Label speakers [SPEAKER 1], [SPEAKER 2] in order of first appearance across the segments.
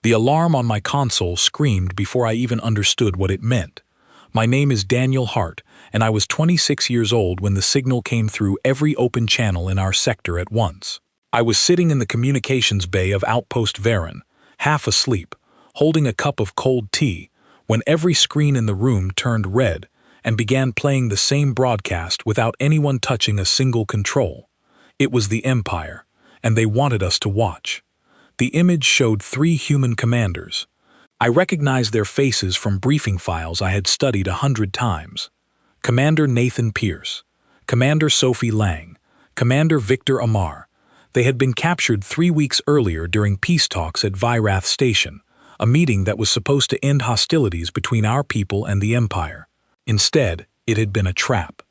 [SPEAKER 1] The alarm on my console screamed before I even understood what it meant. My name is Daniel Hart, and I was 26 years old when the signal came through every open channel in our sector at once. I was sitting in the communications bay of Outpost Varen, half asleep, holding a cup of cold tea, when every screen in the room turned red and began playing the same broadcast without anyone touching a single control. It was the Empire, and they wanted us to watch. The image showed 3 human commanders. I recognized their faces from briefing files I had studied 100 times. Commander Nathan Pierce, Commander Sophie Lang, Commander Victor Amar. They had been captured 3 weeks earlier during peace talks at Vyrath Station, a meeting that was supposed to end hostilities between our people and the Empire. Instead, it had been a trap.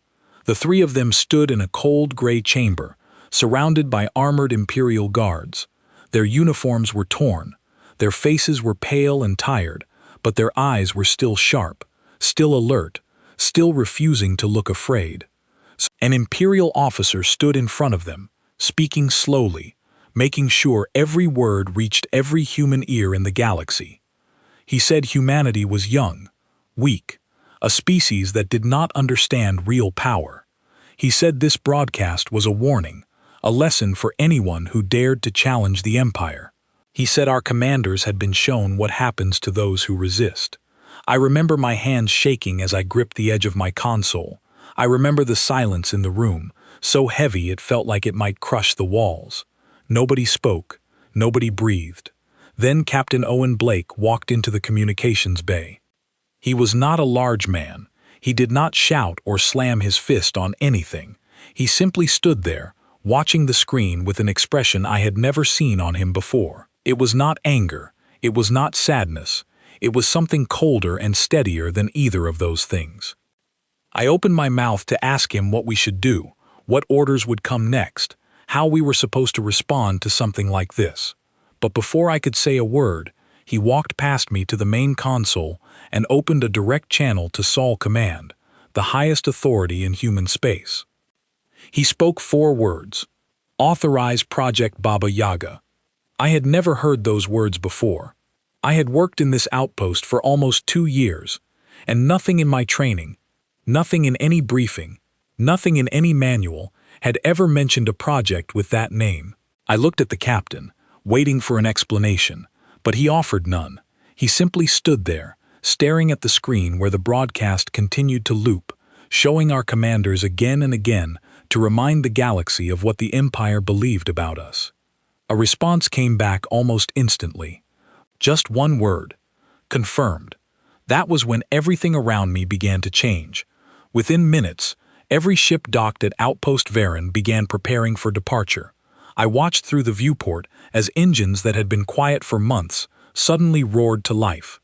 [SPEAKER 1] The 3 of them stood in a cold gray chamber, surrounded by armored Imperial guards. Their uniforms were torn, their faces were pale and tired, but their eyes were still sharp, still alert, still refusing to look afraid. An Imperial officer stood in front of them, speaking slowly, making sure every word reached every human ear in the galaxy. He said humanity was young, weak, a species that did not understand real power. He said this broadcast was a warning, a lesson for anyone who dared to challenge the Empire. He said our commanders had been shown what happens to those who resist. I remember my hands shaking as I gripped the edge of my console. I remember the silence in the room, so heavy it felt like it might crush the walls. Nobody spoke, nobody breathed. Then Captain Owen Blake walked into the communications bay. He was not a large man. He did not shout or slam his fist on anything. He simply stood there, watching the screen with an expression I had never seen on him before. It was not anger, it was not sadness, it was something colder and steadier than either of those things. I opened my mouth to ask him what we should do, what orders would come next, how we were supposed to respond to something like this. But before I could say a word, he walked past me to the main console and opened a direct channel to Sol Command, the highest authority in human space. He spoke 4 words: "Authorize Project Baba Yaga." I had never heard those words before. I had worked in this outpost for almost 2 years, and nothing in my training, nothing in any briefing, nothing in any manual had ever mentioned a project with that name. I looked at the captain, waiting for an explanation, but he offered none. He simply stood there, staring at the screen where the broadcast continued to loop, showing our commanders again and again to remind the galaxy of what the Empire believed about us. A response came back almost instantly. Just one word: confirmed. That was when everything around me began to change. Within minutes, every ship docked at Outpost Varen began preparing for departure. I watched through the viewport as engines that had been quiet for months suddenly roared to life.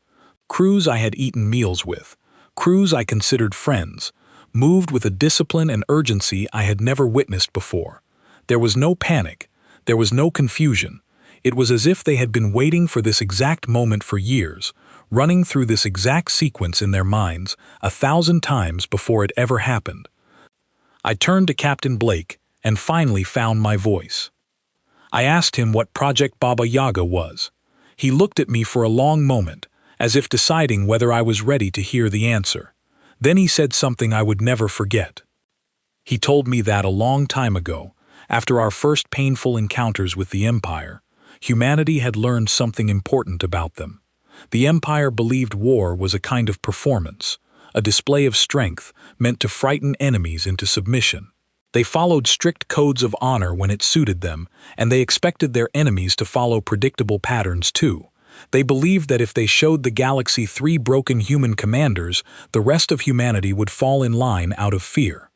[SPEAKER 1] Crews I had eaten meals with, crews I considered friends, moved with a discipline and urgency I had never witnessed before. There was no panic, there was no confusion. It was as if they had been waiting for this exact moment for years, running through this exact sequence in their minds 1,000 times before it ever happened. I turned to Captain Blake and finally found my voice. I asked him what Project Baba Yaga was. He looked at me for a long moment, as if deciding whether I was ready to hear the answer. Then he said something I would never forget. He told me that a long time ago, after our first painful encounters with the Empire, humanity had learned something important about them. The Empire believed war was a kind of performance, a display of strength meant to frighten enemies into submission. They followed strict codes of honor when it suited them, and they expected their enemies to follow predictable patterns too. They believed that if they showed the galaxy 3 broken human commanders, the rest of humanity would fall in line out of fear.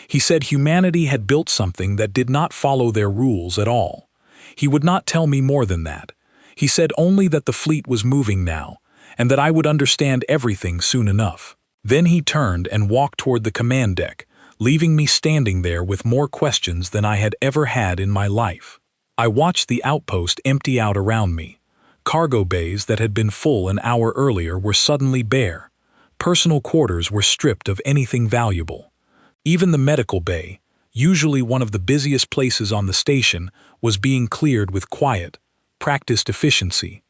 [SPEAKER 1] He said humanity had built something that did not follow their rules at all. He would not tell me more than that. He said only that the fleet was moving now, and that I would understand everything soon enough. Then he turned and walked toward the command deck, leaving me standing there with more questions than I had ever had in my life. I watched the outpost empty out around me. Cargo bays that had been full an hour earlier were suddenly bare. Personal quarters were stripped of anything valuable. Even the medical bay, usually one of the busiest places on the station, was being cleared with quiet, practiced efficiency.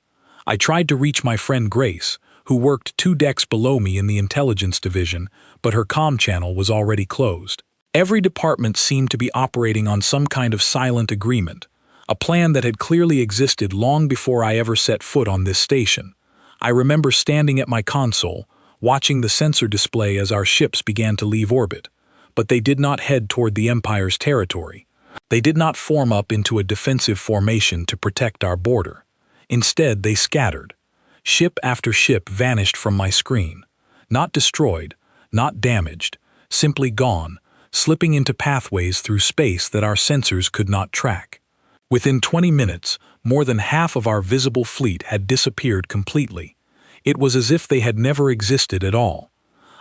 [SPEAKER 1] I tried to reach my friend Grace, who worked 2 decks below me in the intelligence division, but her comm channel was already closed. Every department seemed to be operating on some kind of silent agreement, a plan that had clearly existed long before I ever set foot on this station. I remember standing at my console, watching the sensor display as our ships began to leave orbit, but they did not head toward the Empire's territory. They did not form up into a defensive formation to protect our border. Instead, they scattered. Ship after ship vanished from my screen. Not destroyed, not damaged, simply gone, slipping into pathways through space that our sensors could not track. Within 20 minutes, more than half of our visible fleet had disappeared completely. It was as if they had never existed at all.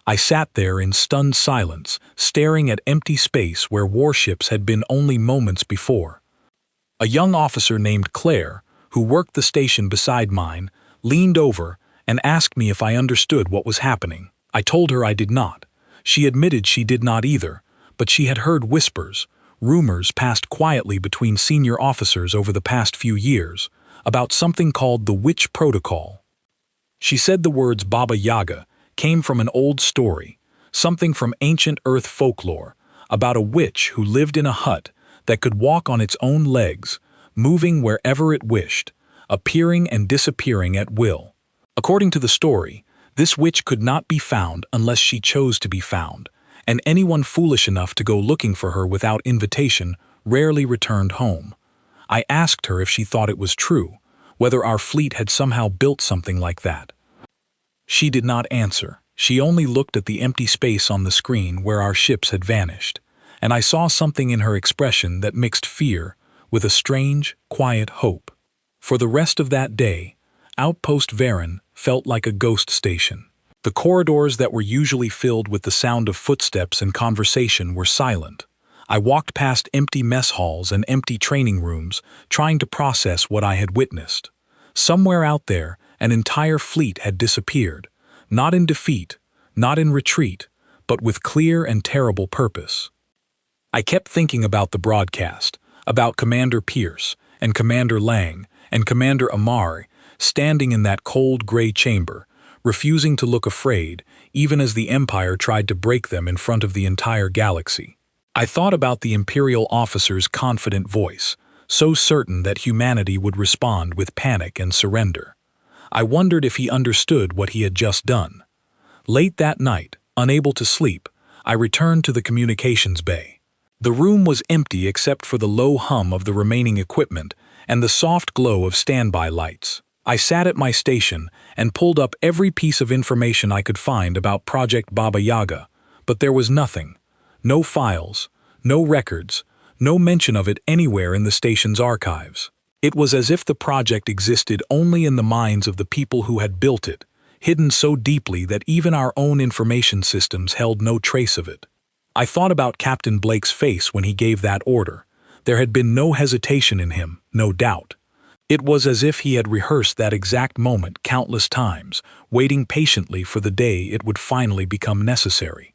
[SPEAKER 1] I sat there in stunned silence, staring at empty space where warships had been only moments before. A young officer named Claire, who worked the station beside mine, leaned over and asked me if I understood what was happening. I told her I did not. She admitted she did not either, but she had heard whispers, rumors passed quietly between senior officers over the past few years, about something called the Witch Protocol. She said the words Baba Yaga came from an old story, something from ancient Earth folklore, about a witch who lived in a hut that could walk on its own legs, moving wherever it wished, appearing and disappearing at will. According to the story, this witch could not be found unless she chose to be found, and anyone foolish enough to go looking for her without invitation rarely returned home. I asked her if she thought it was true, whether our fleet had somehow built something like that. She did not answer. She only looked at the empty space on the screen where our ships had vanished, and I saw something in her expression that mixed fear with a strange, quiet hope. For the rest of that day, Outpost Varen felt like a ghost station. The corridors that were usually filled with the sound of footsteps and conversation were silent. I walked past empty mess halls and empty training rooms, trying to process what I had witnessed. Somewhere out there, an entire fleet had disappeared, not in defeat, not in retreat, but with clear and terrible purpose. I kept thinking about the broadcast, about Commander Pierce and Commander Lang and Commander Amari standing in that cold gray chamber, refusing to look afraid, even as the Empire tried to break them in front of the entire galaxy. I thought about the Imperial officer's confident voice, so certain that humanity would respond with panic and surrender. I wondered if he understood what he had just done. Late that night, unable to sleep, I returned to the communications bay. The room was empty except for the low hum of the remaining equipment and the soft glow of standby lights. I sat at my station and pulled up every piece of information I could find about Project Baba Yaga, but there was nothing. No files, no records, no mention of it anywhere in the station's archives. It was as if the project existed only in the minds of the people who had built it, hidden so deeply that even our own information systems held no trace of it. I thought about Captain Blake's face when he gave that order. There had been no hesitation in him, no doubt. It was as if he had rehearsed that exact moment countless times, waiting patiently for the day it would finally become necessary.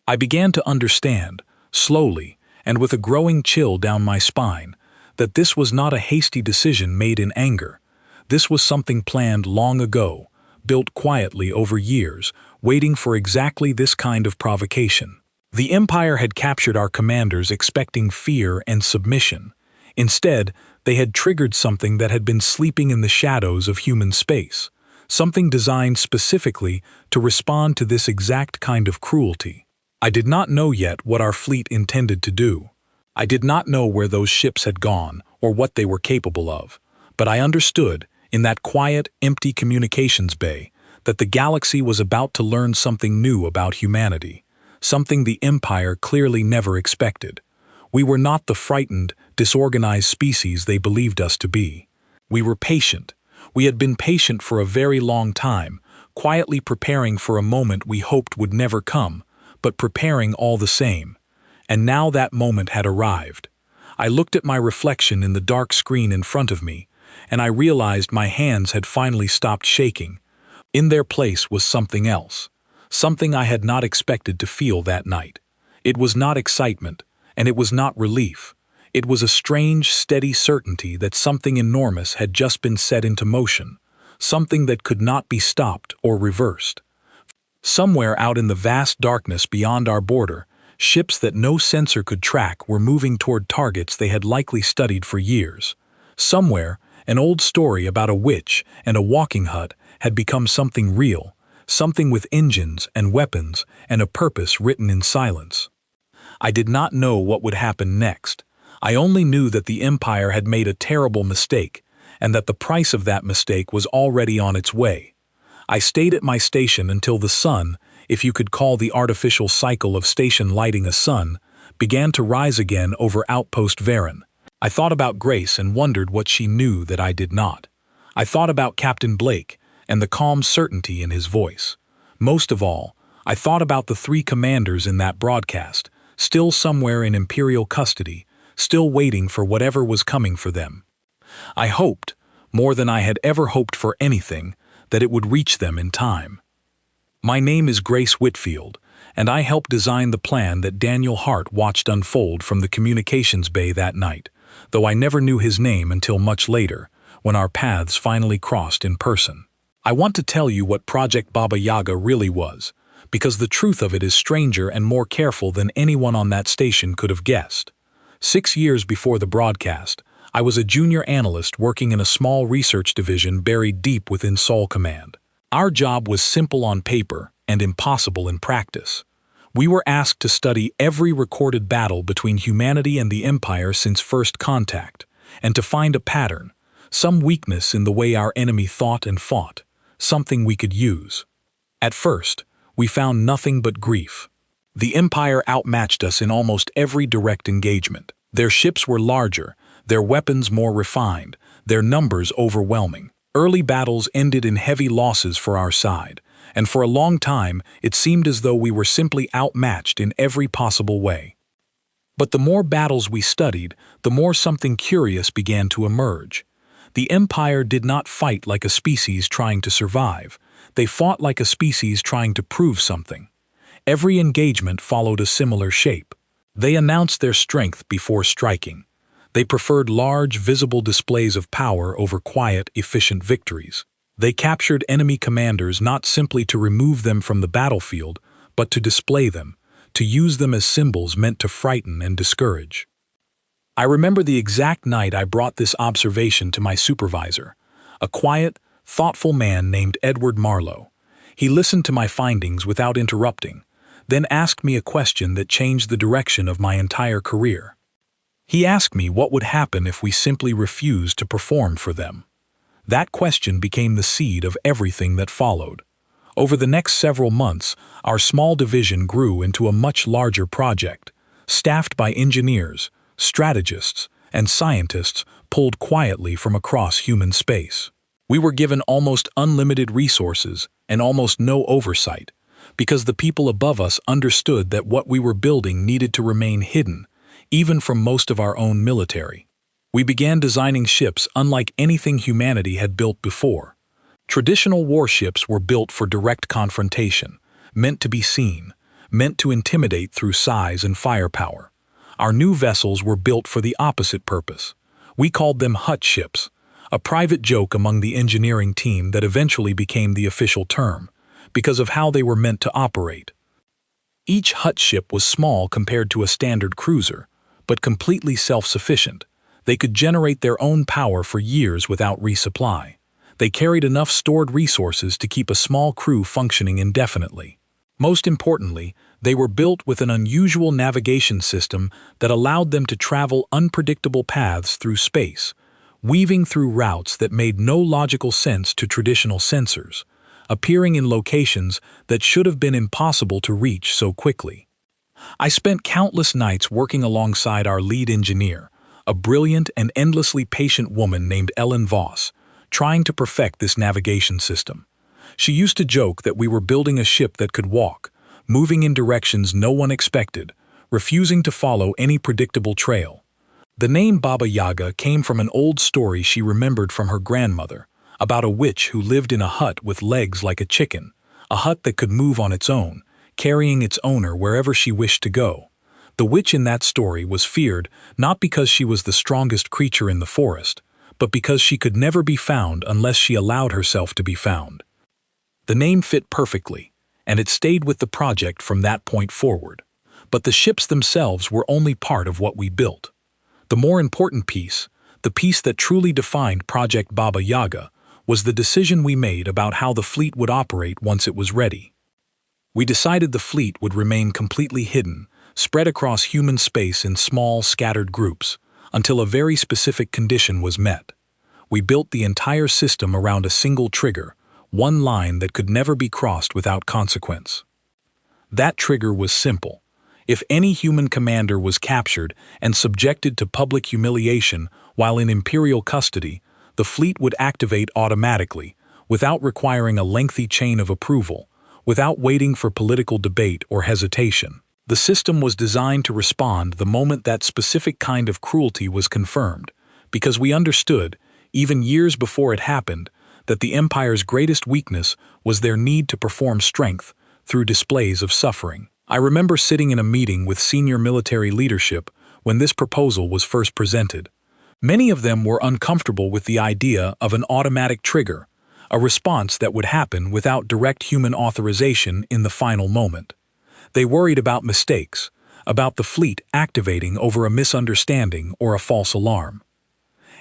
[SPEAKER 1] I began to understand, slowly, and with a growing chill down my spine, that this was not a hasty decision made in anger. This was something planned long ago, built quietly over years, waiting for exactly this kind of provocation. The Empire had captured our commanders expecting fear and submission. Instead, they had triggered something that had been sleeping in the shadows of human space, something designed specifically to respond to this exact kind of cruelty. I did not know yet what our fleet intended to do. I did not know where those ships had gone or what they were capable of, but I understood, in that quiet, empty communications bay, that the galaxy was about to learn something new about humanity, something the Empire clearly never expected. We were not the frightened, disorganized species they believed us to be. We were patient. We had been patient for a very long time, quietly preparing for a moment we hoped would never come, but preparing all the same. And now that moment had arrived. I looked at my reflection in the dark screen in front of me, and I realized my hands had finally stopped shaking. In their place was something else, something I had not expected to feel that night. It was not excitement, and it was not relief. It was a strange, steady certainty that something enormous had just been set into motion, something that could not be stopped or reversed. Somewhere out in the vast darkness beyond our border, ships that no sensor could track were moving toward targets they had likely studied for years. Somewhere, an old story about a witch and a walking hut had become something real, something with engines and weapons and a purpose written in silence. I did not know what would happen next. I only knew that the Empire had made a terrible mistake, and that the price of that mistake was already on its way. I stayed at my station until the sun, if you could call the artificial cycle of station lighting a sun, began to rise again over Outpost Varen. I thought about Grace and wondered what she knew that I did not. I thought about Captain Blake and the calm certainty in his voice. Most of all, I thought about the 3 commanders in that broadcast, still somewhere in Imperial custody, still waiting for whatever was coming for them. I hoped, more than I had ever hoped for anything, that it would reach them in time. My name is Grace Whitfield, and I helped design the plan that Daniel Hart watched unfold from the communications bay that night, though I never knew his name until much later, when our paths finally crossed in person. I want to tell you what Project Baba Yaga really was, because the truth of it is stranger and more careful than anyone on that station could have guessed. 6 years before the broadcast, I was a junior analyst working in a small research division buried deep within Sol Command. Our job was simple on paper and impossible in practice. We were asked to study every recorded battle between humanity and the Empire since first contact, and to find a pattern, some weakness in the way our enemy thought and fought, something we could use. At first, we found nothing but grief. The Empire outmatched us in almost every direct engagement. Their ships were larger, their weapons more refined, their numbers overwhelming. Early battles ended in heavy losses for our side, and for a long time it seemed as though we were simply outmatched in every possible way. But the more battles we studied, the more something curious began to emerge. The Empire did not fight like a species trying to survive. They fought like a species trying to prove something. Every engagement followed a similar shape. They announced their strength before striking. They preferred large, visible displays of power over quiet, efficient victories. They captured enemy commanders not simply to remove them from the battlefield, but to display them, to use them as symbols meant to frighten and discourage. I remember the exact night I brought this observation to my supervisor, a quiet, thoughtful man named Edward Marlowe. He listened to my findings without interrupting, then asked me a question that changed the direction of my entire career. He asked me what would happen if we simply refused to perform for them. That question became the seed of everything that followed. Over the next several months, our small division grew into a much larger project, staffed by engineers, strategists, and scientists pulled quietly from across human space. We were given almost unlimited resources and almost no oversight, because the people above us understood that what we were building needed to remain hidden, even from most of our own military. We began designing ships unlike anything humanity had built before. Traditional warships were built for direct confrontation, meant to be seen, meant to intimidate through size and firepower. Our new vessels were built for the opposite purpose. We called them hut ships, a private joke among the engineering team that eventually became the official term, because of how they were meant to operate. Each hut ship was small compared to a standard cruiser, but completely self-sufficient. They could generate their own power for years without resupply. They carried enough stored resources to keep a small crew functioning indefinitely. Most importantly, they were built with an unusual navigation system that allowed them to travel unpredictable paths through space, weaving through routes that made no logical sense to traditional sensors, appearing in locations that should have been impossible to reach so quickly. I spent countless nights working alongside our lead engineer, a brilliant and endlessly patient woman named Ellen Voss, trying to perfect this navigation system. She used to joke that we were building a ship that could walk, moving in directions no one expected, refusing to follow any predictable trail. The name Baba Yaga came from an old story she remembered from her grandmother, about a witch who lived in a hut with legs like a chicken, a hut that could move on its own, carrying its owner wherever she wished to go. The witch in that story was feared not because she was the strongest creature in the forest, but but because she could never be found unless she allowed herself to be found. The name fit perfectly, and it stayed with the project from that point forward. But the ships themselves were only part of what we built. The more important piece, the piece that truly defined Project Baba Yaga, was the decision we made about how the fleet would operate once it was ready. We decided the fleet would remain completely hidden, spread across human space in small, scattered groups, until a very specific condition was met. We built the entire system around a single trigger, one line that could never be crossed without consequence. That trigger was simple. If any human commander was captured and subjected to public humiliation while in Imperial custody, the fleet would activate automatically, without requiring a lengthy chain of approval, without waiting for political debate or hesitation. The system was designed to respond the moment that specific kind of cruelty was confirmed, because we understood, even years before it happened, that the Empire's greatest weakness was their need to perform strength through displays of suffering. I remember sitting in a meeting with senior military leadership when this proposal was first presented. Many of them were uncomfortable with the idea of an automatic trigger, a response that would happen without direct human authorization in the final moment. They worried about mistakes, about the fleet activating over a misunderstanding or a false alarm.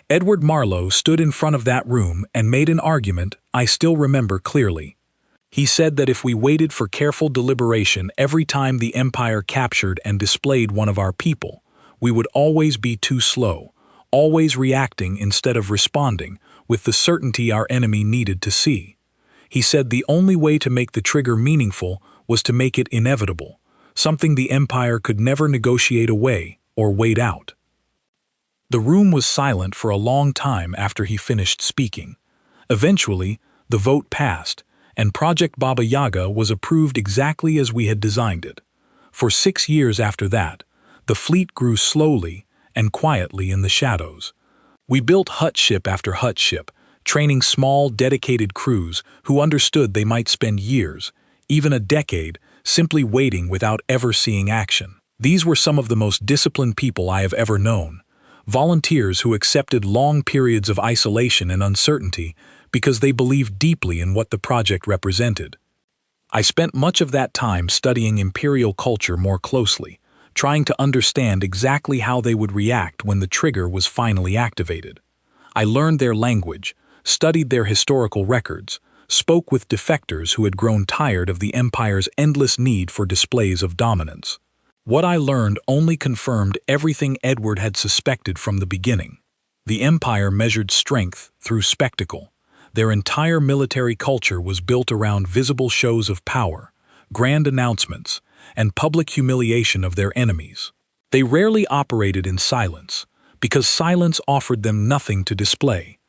[SPEAKER 1] Edward Marlowe stood in front of that room and made an argument I still remember clearly. He said that if we waited for careful deliberation every time the Empire captured and displayed one of our people, we would always be too slow, always reacting instead of responding, with the certainty our enemy needed to see. He said the only way to make the trigger meaningful was to make it inevitable, something the Empire could never negotiate away or wait out. The room was silent for a long time after he finished speaking. Eventually, the vote passed, and Project Baba Yaga was approved exactly as we had designed it. For 6 years after that, the fleet grew slowly and quietly in the shadows. We built hut ship after hut ship, training small, dedicated crews who understood they might spend years, even a decade, simply waiting without ever seeing action. These were some of the most disciplined people I have ever known. Volunteers who accepted long periods of isolation and uncertainty because they believed deeply in what the project represented. I spent much of that time studying Imperial culture more closely, trying to understand exactly how they would react when the trigger was finally activated. I learned their language, studied their historical records, spoke with defectors who had grown tired of the Empire's endless need for displays of dominance. What I learned only confirmed everything Edward had suspected from the beginning. The Empire measured strength through spectacle. Their entire military culture was built around visible shows of power, grand announcements, and public humiliation of their enemies. They rarely operated in silence, because silence offered them nothing to display.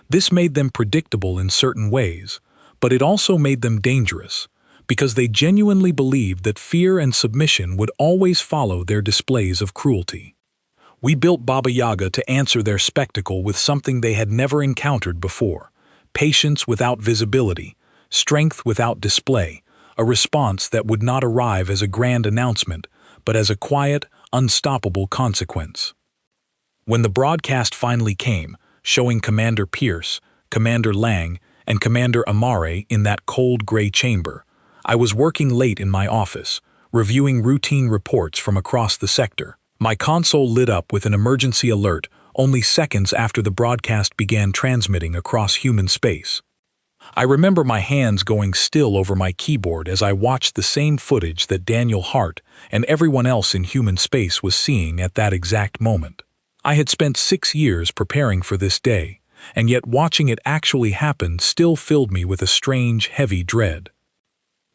[SPEAKER 1] This made them predictable in certain ways, but it also made them dangerous, because they genuinely believed that fear and submission would always follow their displays of cruelty. We built Baba Yaga to answer their spectacle with something they had never encountered before: patience without visibility, strength without display, a response that would not arrive as a grand announcement, but as a quiet, unstoppable consequence. When the broadcast finally came, showing Commander Pierce, Commander Lang, and Commander Amare in that cold gray chamber, I was working late in my office, reviewing routine reports from across the sector. My console lit up with an emergency alert only seconds after the broadcast began transmitting across human space. I remember my hands going still over my keyboard as I watched the same footage that Daniel Hart and everyone else in human space was seeing at that exact moment. I had spent 6 years preparing for this day, and yet watching it actually happen still filled me with a strange, heavy dread.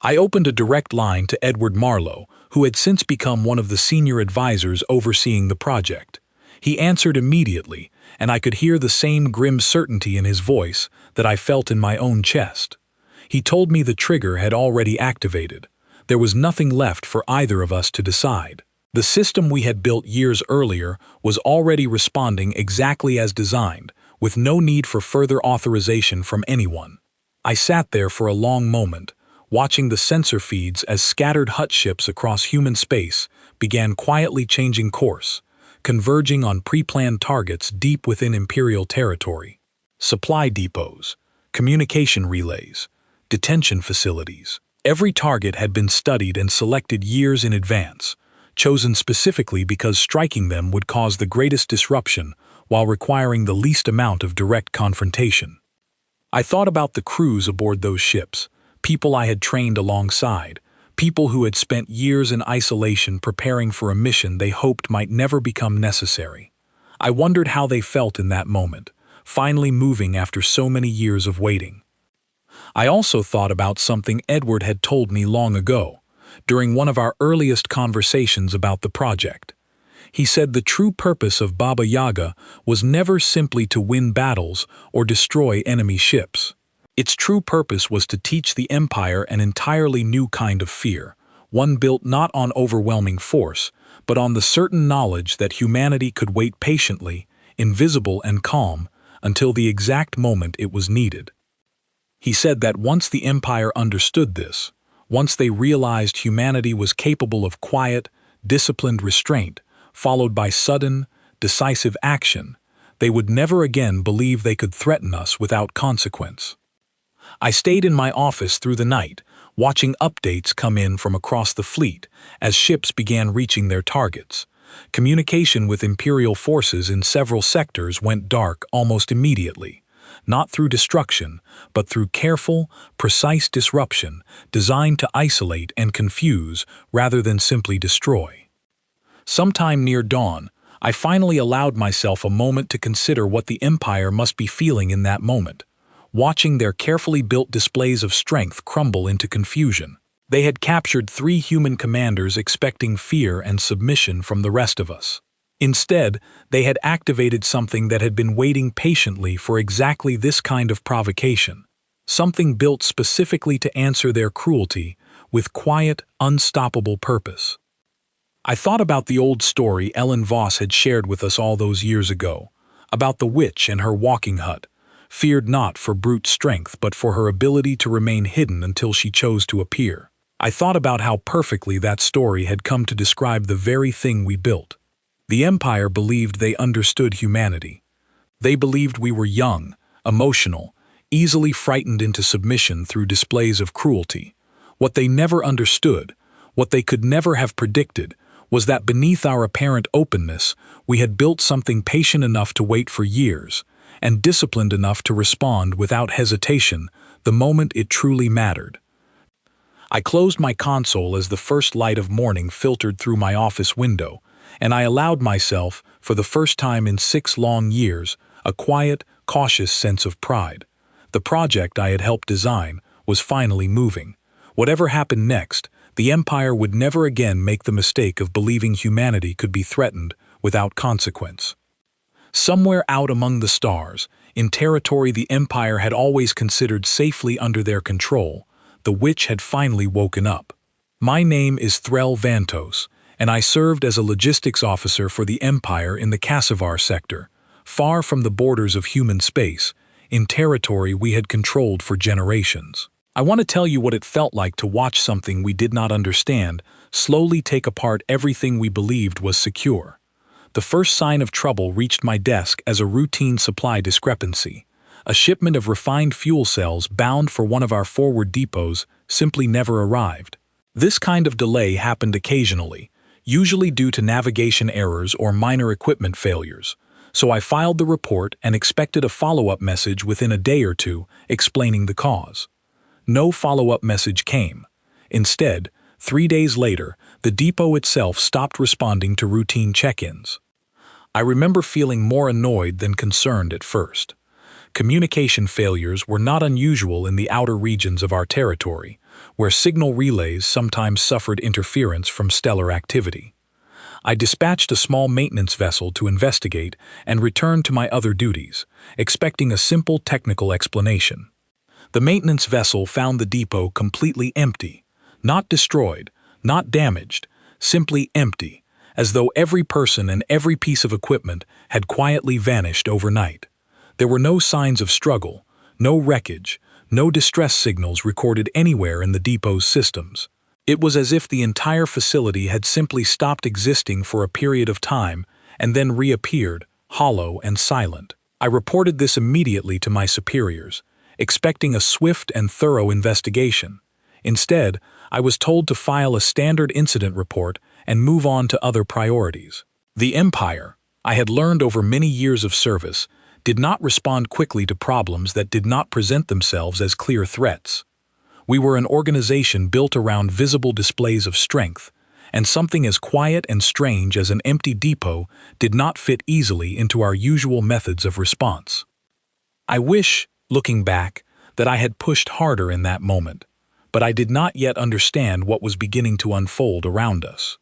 [SPEAKER 1] I opened a direct line to Edward Marlowe, who had since become one of the senior advisors overseeing the project. He answered immediately, and I could hear the same grim certainty in his voice that I felt in my own chest. He told me the trigger had already activated. There was nothing left for either of us to decide. The system we had built years earlier was already responding exactly as designed, with no need for further authorization from anyone. I sat there for a long moment, watching the sensor feeds as scattered hut ships across human space began quietly changing course, converging on pre-planned targets deep within Imperial territory. Supply depots, communication relays, detention facilities. Every target had been studied and selected years in advance, chosen specifically because striking them would cause the greatest disruption while requiring the least amount of direct confrontation. I thought about the crews aboard those ships, people I had trained alongside, people who had spent years in isolation preparing for a mission they hoped might never become necessary. I wondered how they felt in that moment, finally moving after so many years of waiting. I also thought about something Edward had told me long ago, during one of our earliest conversations about the project. He said the true purpose of Baba Yaga was never simply to win battles or destroy enemy ships. Its true purpose was to teach the Empire an entirely new kind of fear, one built not on overwhelming force, but on the certain knowledge that humanity could wait patiently, invisible and calm, until the exact moment it was needed. He said that once the Empire understood this, once they realized humanity was capable of quiet, disciplined restraint, followed by sudden, decisive action, they would never again believe they could threaten us without consequence. I stayed in my office through the night, watching updates come in from across the fleet as ships began reaching their targets. Communication with Imperial forces in several sectors went dark almost immediately, not through destruction, but through careful, precise disruption designed to isolate and confuse rather than simply destroy. Sometime near dawn, I finally allowed myself a moment to consider what the Empire must be feeling in that moment, watching their carefully built displays of strength crumble into confusion. They had captured 3 human commanders expecting fear and submission from the rest of us. Instead, they had activated something that had been waiting patiently for exactly this kind of provocation, something built specifically to answer their cruelty with quiet, unstoppable purpose. I thought about the old story Ellen Voss had shared with us all those years ago, about the witch and her walking hut, feared not for brute strength but for her ability to remain hidden until she chose to appear. I thought about how perfectly that story had come to describe the very thing we built. The Empire believed they understood humanity. They believed we were young, emotional, easily frightened into submission through displays of cruelty. What they never understood, what they could never have predicted, was that beneath our apparent openness, we had built something patient enough to wait for years, and disciplined enough to respond without hesitation the moment it truly mattered. I closed my console as the first light of morning filtered through my office window, and I allowed myself, for the first time in 6 long years, a quiet, cautious sense of pride. The project I had helped design was finally moving. Whatever happened next, the Empire would never again make the mistake of believing humanity could be threatened without consequence. Somewhere out among the stars, in territory the Empire had always considered safely under their control, the witch had finally woken up. My name is Threl Vantos, and I served as a logistics officer for the Empire in the Cassivar sector, far from the borders of human space, in territory we had controlled for generations. I want to tell you what it felt like to watch something we did not understand slowly take apart everything we believed was secure. The first sign of trouble reached my desk as a routine supply discrepancy. A shipment of refined fuel cells bound for one of our forward depots simply never arrived. This kind of delay happened occasionally, usually due to navigation errors or minor equipment failures, so I filed the report and expected a follow-up message within a day or two explaining the cause. No follow-up message came. Instead, 3 days later, the depot itself stopped responding to routine check-ins. I remember feeling more annoyed than concerned at first. Communication failures were not unusual in the outer regions of our territory, where signal relays sometimes suffered interference from stellar activity. I dispatched a small maintenance vessel to investigate and returned to my other duties, expecting a simple technical explanation. The maintenance vessel found the depot completely empty, not destroyed, not damaged, simply empty, as though every person and every piece of equipment had quietly vanished overnight. There were no signs of struggle, no wreckage, no distress signals recorded anywhere in the depot's systems. It was as if the entire facility had simply stopped existing for a period of time and then reappeared, hollow and silent. I reported this immediately to my superiors, expecting a swift and thorough investigation. Instead, I was told to file a standard incident report and move on to other priorities. The Empire, I had learned over many years of service, did not respond quickly to problems that did not present themselves as clear threats. We were an organization built around visible displays of strength, and something as quiet and strange as an empty depot did not fit easily into our usual methods of response. I wish, looking back, that I had pushed harder in that moment, but I did not yet understand what was beginning to unfold around us.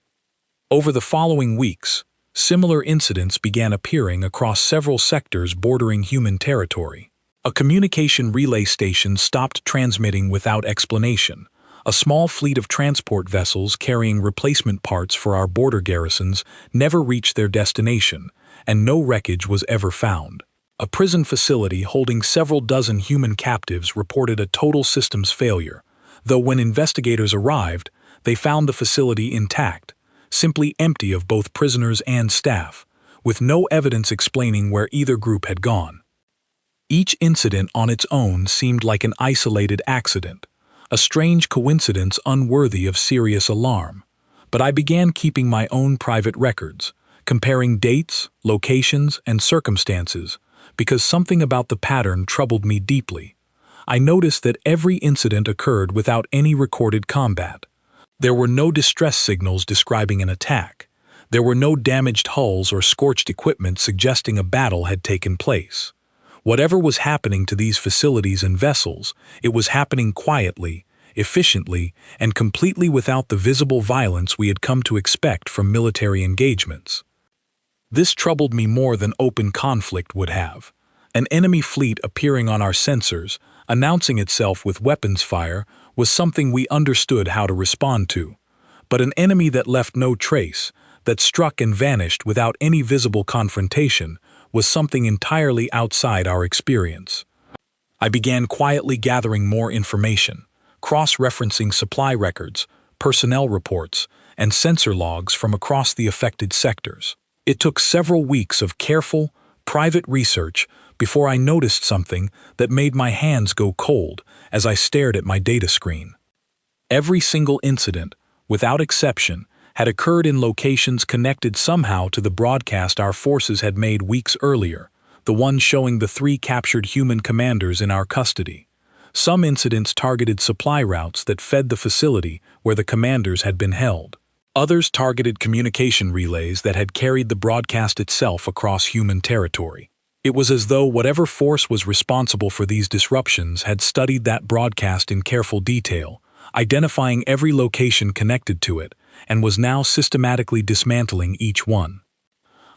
[SPEAKER 1] Over the following weeks, similar incidents began appearing across several sectors bordering human territory. A communication relay station stopped transmitting without explanation. A small fleet of transport vessels carrying replacement parts for our border garrisons never reached their destination, and no wreckage was ever found. A prison facility holding several dozen human captives reported a total systems failure, though when investigators arrived, they found the facility intact, simply empty of both prisoners and staff, with no evidence explaining where either group had gone. Each incident on its own seemed like an isolated accident, a strange coincidence unworthy of serious alarm. But I began keeping my own private records, comparing dates, locations, and circumstances, because something about the pattern troubled me deeply. I noticed that every incident occurred without any recorded combat. There were no distress signals describing an attack. There were no damaged hulls or scorched equipment suggesting a battle had taken place. Whatever was happening to these facilities and vessels, it was happening quietly, efficiently, and completely without the visible violence we had come to expect from military engagements. This troubled me more than open conflict would have. An enemy fleet appearing on our sensors, announcing itself with weapons fire, was something we understood how to respond to. But an enemy that left no trace, that struck and vanished without any visible confrontation, was something entirely outside our experience. I began quietly gathering more information, cross-referencing supply records, personnel reports, and sensor logs from across the affected sectors. It took several weeks of careful, private research before I noticed something that made my hands go cold as I stared at my data screen. Every single incident, without exception, had occurred in locations connected somehow to the broadcast our forces had made weeks earlier, the one showing the 3 captured human commanders in our custody. Some incidents targeted supply routes that fed the facility where the commanders had been held. Others targeted communication relays that had carried the broadcast itself across human territory. It was as though whatever force was responsible for these disruptions had studied that broadcast in careful detail, identifying every location connected to it, and was now systematically dismantling each one.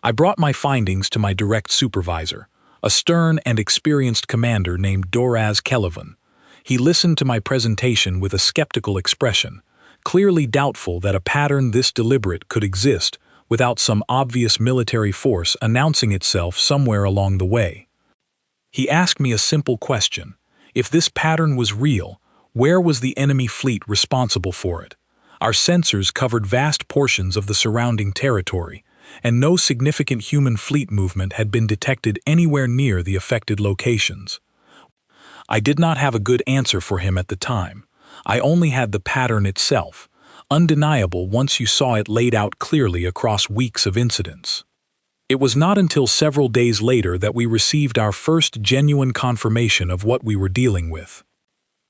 [SPEAKER 1] I brought my findings to my direct supervisor, a stern and experienced commander named Doraz Kelevan. He listened to my presentation with a skeptical expression, clearly doubtful that a pattern this deliberate could exist without some obvious military force announcing itself somewhere along the way. He asked me a simple question: if this pattern was real, where was the enemy fleet responsible for it? Our sensors covered vast portions of the surrounding territory, and no significant human fleet movement had been detected anywhere near the affected locations. I did not have a good answer for him at the time. I only had the pattern itself, undeniable once you saw it laid out clearly across weeks of incidents. It was not until several days later that we received our first genuine confirmation of what we were dealing with.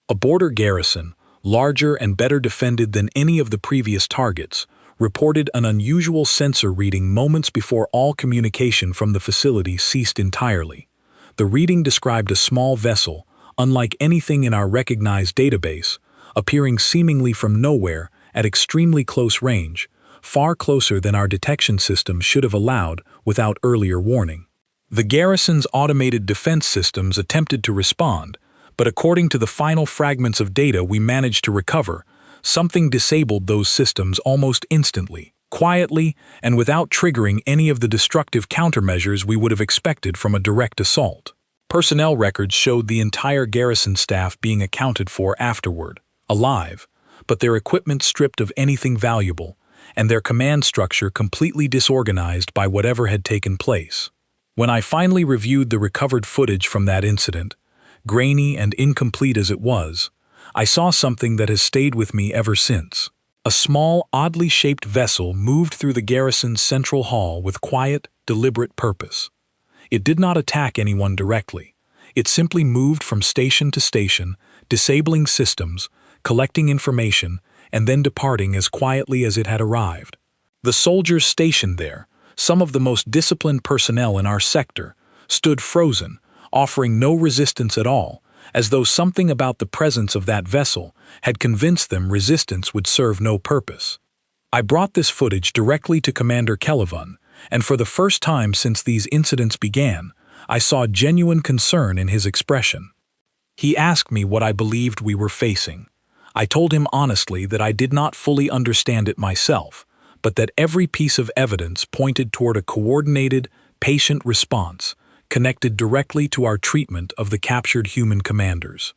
[SPEAKER 1] A border garrison, larger and better defended than any of the previous targets, reported an unusual sensor reading moments before all communication from the facility ceased entirely. The reading described a small vessel, unlike anything in our recognized database, appearing seemingly from nowhere at extremely close range, far closer than our detection system should have allowed without earlier warning. The garrison's automated defense systems attempted to respond, but according to the final fragments of data we managed to recover, something disabled those systems almost instantly, quietly, and without triggering any of the destructive countermeasures we would have expected from a direct assault. Personnel records showed the entire garrison staff being accounted for afterward, alive, but their equipment stripped of anything valuable, and their command structure completely disorganized by whatever had taken place. When I finally reviewed the recovered footage from that incident, grainy and incomplete as it was, I saw something that has stayed with me ever since. A small, oddly shaped vessel moved through the garrison's central hall with quiet, deliberate purpose. It did not attack anyone directly. It simply moved from station to station, disabling systems, collecting information, and then departing as quietly as it had arrived. The soldiers stationed there, some of the most disciplined personnel in our sector, stood frozen, offering no resistance at all, as though something about the presence of that vessel had convinced them resistance would serve no purpose. I brought this footage directly to Commander Kelevon, and for the first time since these incidents began, I saw genuine concern in his expression. He asked me what I believed we were facing. I told him honestly that I did not fully understand it myself, but that every piece of evidence pointed toward a coordinated, patient response, connected directly to our treatment of the captured human commanders.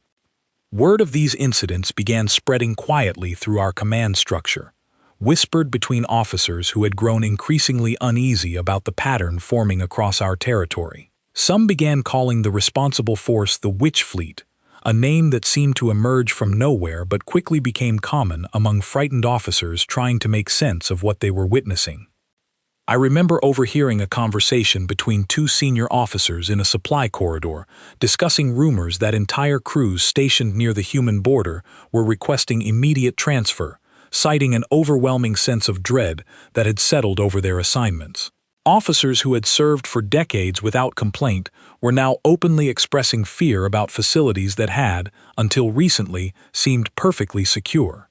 [SPEAKER 1] Word of these incidents began spreading quietly through our command structure, whispered between officers who had grown increasingly uneasy about the pattern forming across our territory. Some began calling the responsible force the Witch Fleet, a name that seemed to emerge from nowhere but quickly became common among frightened officers trying to make sense of what they were witnessing. I remember overhearing a conversation between two senior officers in a supply corridor, discussing rumors that entire crews stationed near the human border were requesting immediate transfer, citing an overwhelming sense of dread that had settled over their assignments. Officers who had served for decades without complaint were now openly expressing fear about facilities that had, until recently, seemed perfectly secure.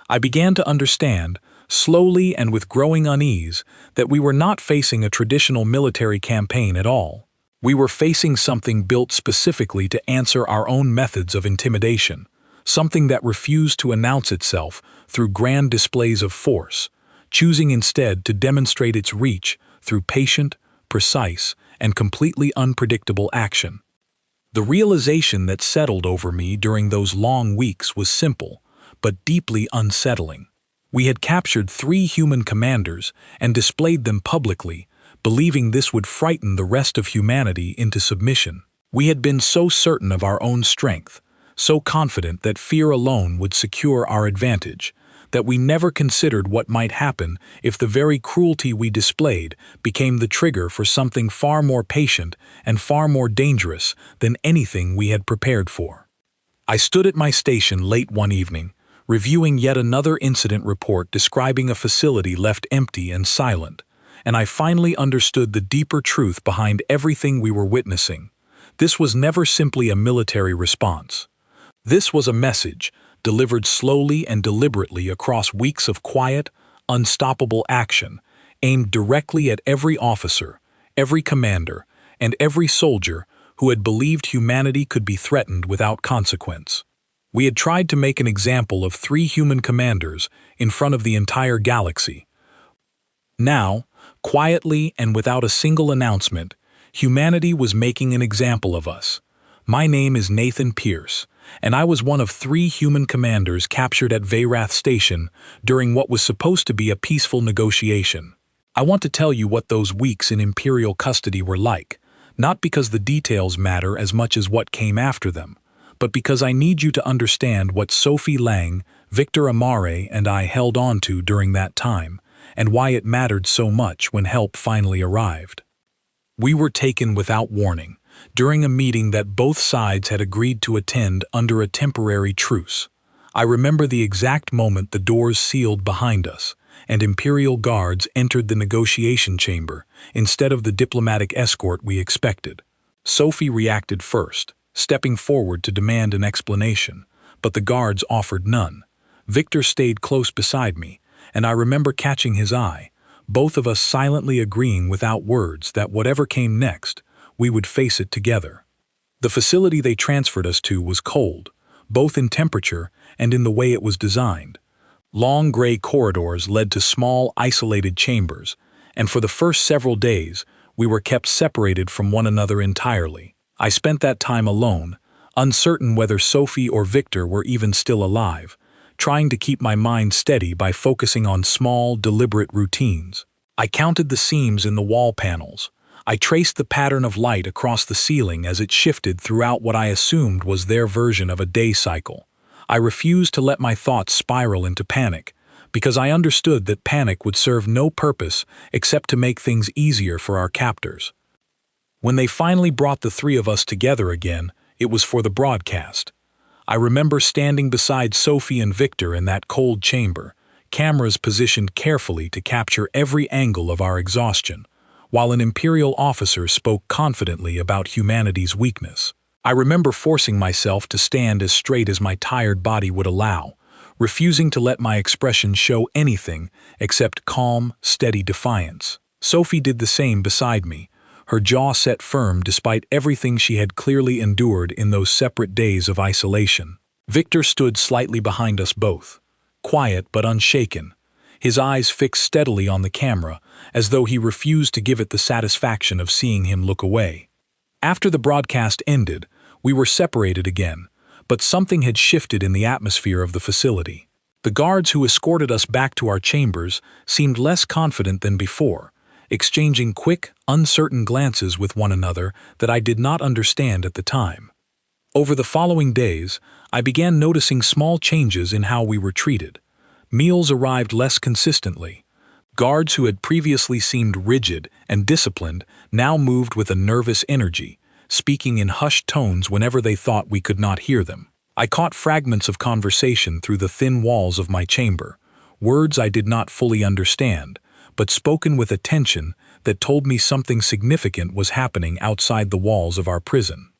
[SPEAKER 1] I began to understand, slowly and with growing unease, that we were not facing a traditional military campaign at all. We were facing something built specifically to answer our own methods of intimidation, something that refused to announce itself through grand displays of force, choosing instead to demonstrate its reach through patient, precise, and completely unpredictable action. The realization that settled over me during those long weeks was simple, but deeply unsettling. We had captured 3 human commanders and displayed them publicly, believing this would frighten the rest of humanity into submission. We had been so certain of our own strength, so confident that fear alone would secure our advantage, that we never considered what might happen if the very cruelty we displayed became the trigger for something far more patient and far more dangerous than anything we had prepared for. I stood at my station late one evening, reviewing yet another incident report describing a facility left empty and silent, and I finally understood the deeper truth behind everything we were witnessing. This was never simply a military response. This was a message, delivered slowly and deliberately across weeks of quiet, unstoppable action, aimed directly at every officer, every commander, and every soldier who had believed humanity could be threatened without consequence. We had tried to make an example of 3 human commanders in front of the entire galaxy. Now, quietly and without a single announcement, humanity was making an example of us. My name is Nathan Pierce, and I was one of 3 human commanders captured at Veyrath Station during what was supposed to be a peaceful negotiation. I want to tell you what those weeks in Imperial custody were like, not because the details matter as much as what came after them, but because I need you to understand what Sophie Lang, Victor Amare, and I held on to during that time, and why it mattered so much when help finally arrived. We were taken without warning, during a meeting that both sides had agreed to attend under a temporary truce. I remember the exact moment the doors sealed behind us, and Imperial guards entered the negotiation chamber instead of the diplomatic escort we expected. Sophie reacted first, stepping forward to demand an explanation, but the guards offered none. Victor stayed close beside me, and I remember catching his eye, both of us silently agreeing without words that whatever came next, we would face it together. The facility they transferred us to was cold, both in temperature and in the way it was designed. Long gray corridors led to small, isolated chambers, and for the first several days, we were kept separated from one another entirely. I spent that time alone, uncertain whether Sophie or Victor were even still alive, trying to keep my mind steady by focusing on small, deliberate routines. I counted the seams in the wall panels. I traced the pattern of light across the ceiling as it shifted throughout what I assumed was their version of a day cycle. I refused to let my thoughts spiral into panic, because I understood that panic would serve no purpose except to make things easier for our captors. When they finally brought the three of us together again, it was for the broadcast. I remember standing beside Sophie and Victor in that cold chamber, cameras positioned carefully to capture every angle of our exhaustion, while an Imperial officer spoke confidently about humanity's weakness. I remember forcing myself to stand as straight as my tired body would allow, refusing to let my expression show anything except calm, steady defiance. Sophie did the same beside me, her jaw set firm despite everything she had clearly endured in those separate days of isolation. Victor stood slightly behind us both, quiet but unshaken, his eyes fixed steadily on the camera, as though he refused to give it the satisfaction of seeing him look away. After the broadcast ended, we were separated again, but something had shifted in the atmosphere of the facility. The guards who escorted us back to our chambers seemed less confident than before, exchanging quick, uncertain glances with one another that I did not understand at the time. Over the following days, I began noticing small changes in how we were treated. Meals arrived less consistently. Guards who had previously seemed rigid and disciplined now moved with a nervous energy, speaking in hushed tones whenever they thought we could not hear them. I caught fragments of conversation through the thin walls of my chamber, words I did not fully understand, but spoken with a tension that told me something significant was happening outside the walls of our prison.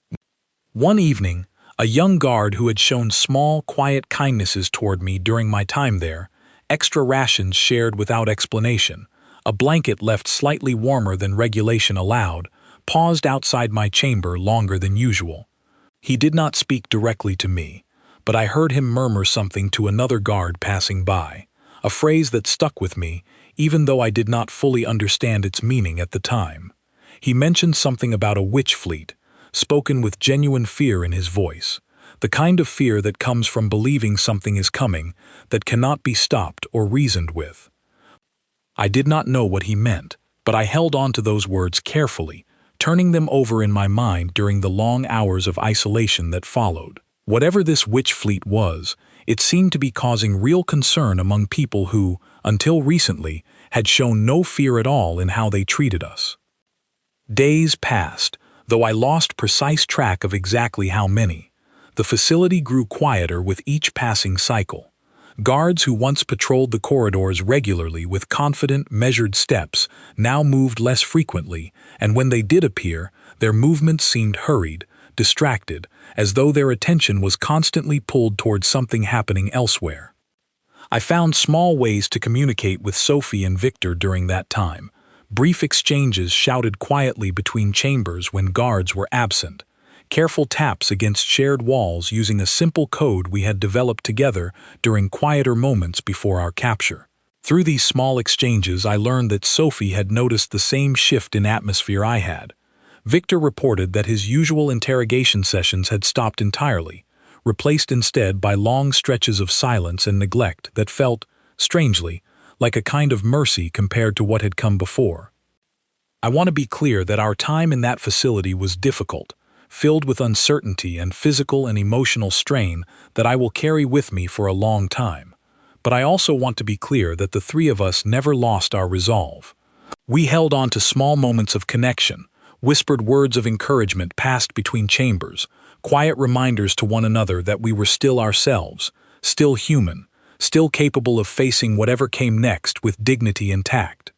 [SPEAKER 1] One evening, a young guard who had shown small, quiet kindnesses toward me during my time there, extra rations shared without explanation, a blanket left slightly warmer than regulation allowed, paused outside my chamber longer than usual. He did not speak directly to me, but I heard him murmur something to another guard passing by, a phrase that stuck with me, even though I did not fully understand its meaning at the time. He mentioned something about a witch fleet, spoken with genuine fear in his voice, the kind of fear that comes from believing something is coming that cannot be stopped or reasoned with. I did not know what he meant, but I held on to those words carefully, turning them over in my mind during the long hours of isolation that followed. Whatever this witch fleet was, it seemed to be causing real concern among people who, until recently, had shown no fear at all in how they treated us. Days passed, though I lost precise track of exactly how many. The facility grew quieter with each passing cycle. Guards who once patrolled the corridors regularly with confident, measured steps now moved less frequently, and when they did appear, their movements seemed hurried, distracted, as though their attention was constantly pulled towards something happening elsewhere. I found small ways to communicate with Sophie and Victor during that time. Brief exchanges shouted quietly between chambers when guards were absent. Careful taps against shared walls using a simple code we had developed together during quieter moments before our capture. Through these small exchanges, I learned that Sophie had noticed the same shift in atmosphere I had. Victor reported that his usual interrogation sessions had stopped entirely, replaced instead by long stretches of silence and neglect that felt, strangely, like a kind of mercy compared to what had come before. I want to be clear that our time in that facility was difficult, filled with uncertainty and physical and emotional strain that I will carry with me for a long time. But I also want to be clear that the three of us never lost our resolve. We held on to small moments of connection, whispered words of encouragement passed between chambers, quiet reminders to one another that we were still ourselves, still human, still capable of facing whatever came next with dignity and tact.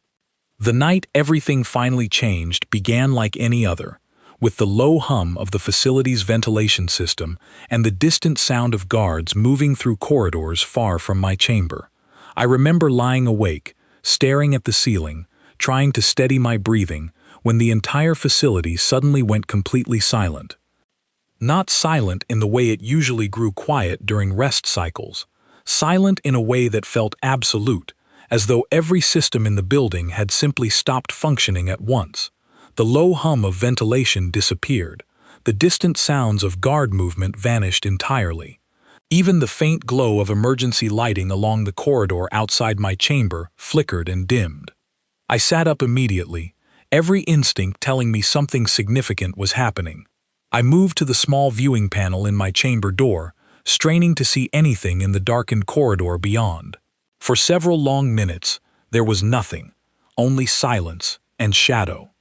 [SPEAKER 1] The night everything finally changed began like any other, with the low hum of the facility's ventilation system and the distant sound of guards moving through corridors far from my chamber. I remember lying awake, staring at the ceiling, trying to steady my breathing, when the entire facility suddenly went completely silent. Not silent in the way it usually grew quiet during rest cycles, silent in a way that felt absolute, as though every system in the building had simply stopped functioning at once. The low hum of ventilation disappeared. The distant sounds of guard movement vanished entirely. Even the faint glow of emergency lighting along the corridor outside my chamber flickered and dimmed. I sat up immediately, every instinct telling me something significant was happening. I moved to the small viewing panel in my chamber door, straining to see anything in the darkened corridor beyond. For several long minutes, there was nothing, only silence and shadow.